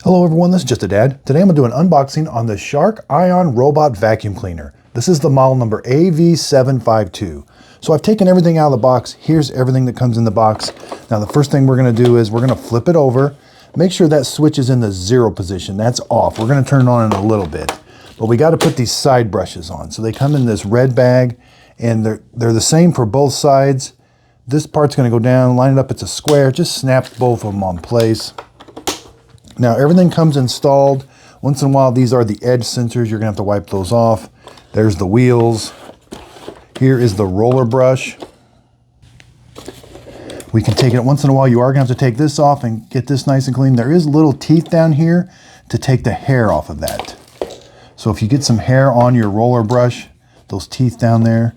Hello everyone, this is Just a Dad. Today I'm going to do an unboxing on the Shark Ion Robot Vacuum Cleaner. This is the model number AV752. So I've taken everything out of the box. Here's everything that comes in the box. Now the first thing we're going to do is we're going to flip it over. Make sure that switch is in the 0 position. That's off. We're going to turn it on in a little bit. But we got to put these side brushes on. So they come in this red bag and they're the same for both sides. This part's going to go down, line it up, it's a square. Just snap both of them on place. Now everything comes installed. Once in a while, these are the edge sensors. You're gonna have to wipe those off. There's the wheels. Here is the roller brush. We can take it once in a while. You are gonna have to take this off and get this nice and clean. There is little teeth down here to take the hair off of that. So if you get some hair on your roller brush, those teeth down there,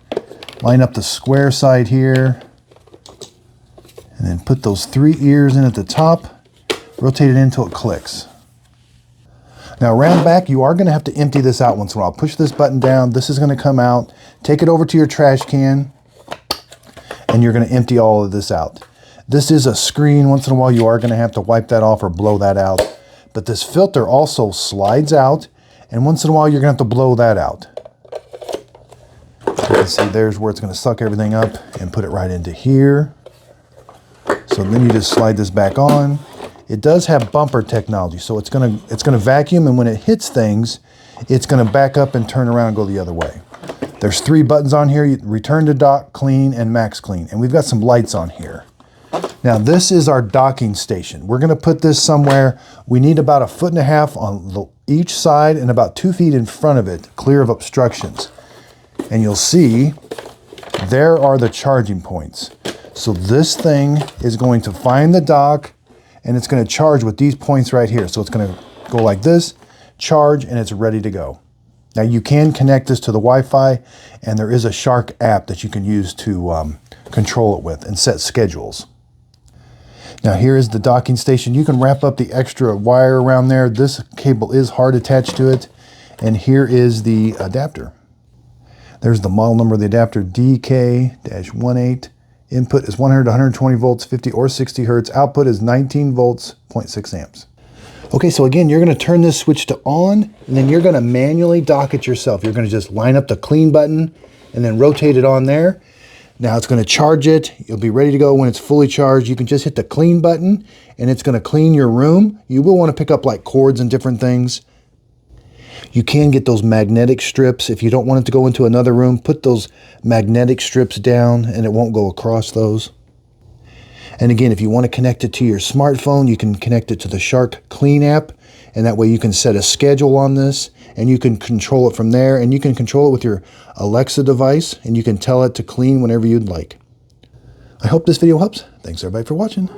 line up the square side here, and then put those 3 ears in at the top. Rotate it until it clicks. Now around back, you are going to have to empty this out once in a while. Push this button down. This is going to come out. Take it over to your trash can, and you're going to empty all of this out. This is a screen. Once in a while, you are going to have to wipe that off or blow that out. But this filter also slides out, and once in a while, you're going to have to blow that out. You can see there's where it's going to suck everything up and put it right into here. So then you just slide this back on. It does have bumper technology, so it's gonna vacuum, and when it hits things, it's gonna back up and turn around and go the other way. There's 3 buttons on here: return to dock, clean, and max clean. And we've got some lights on here. Now this is our docking station. We're gonna put this somewhere. We need about 1.5 feet on each side and about 2 feet in front of it, clear of obstructions. And you'll see there are the charging points. So this thing is going to find the dock, and it's going to charge with these points right here. So it's going to go like this, charge, and it's ready to go. Now you can connect this to the Wi-Fi, and there is a Shark app that you can use to control it with and set schedules. Now here is the docking station. You can wrap up the extra wire around there. This cable is hard attached to it. And here is the adapter. There's the model number of the adapter, DK-18. Input is 100 to 120 volts, 50 or 60 hertz. Output is 19 volts, 0.6 amps. Okay, so again, you're gonna turn this switch to on, and then you're gonna manually dock it yourself. You're gonna just line up the clean button and then rotate it on there. Now it's gonna charge it. You'll be ready to go when it's fully charged. You can just hit the clean button and it's gonna clean your room. You will wanna pick up like cords and different things. You can get those magnetic strips. If you don't want it to go into another room, put those magnetic strips down and it won't go across those. And again, if you want to connect it to your smartphone, you can connect it to the Shark Clean app, and that way you can set a schedule on this and you can control it from there, and you can control it with your Alexa device, and you can tell it to clean whenever you'd like. I hope this video helps. Thanks everybody for watching.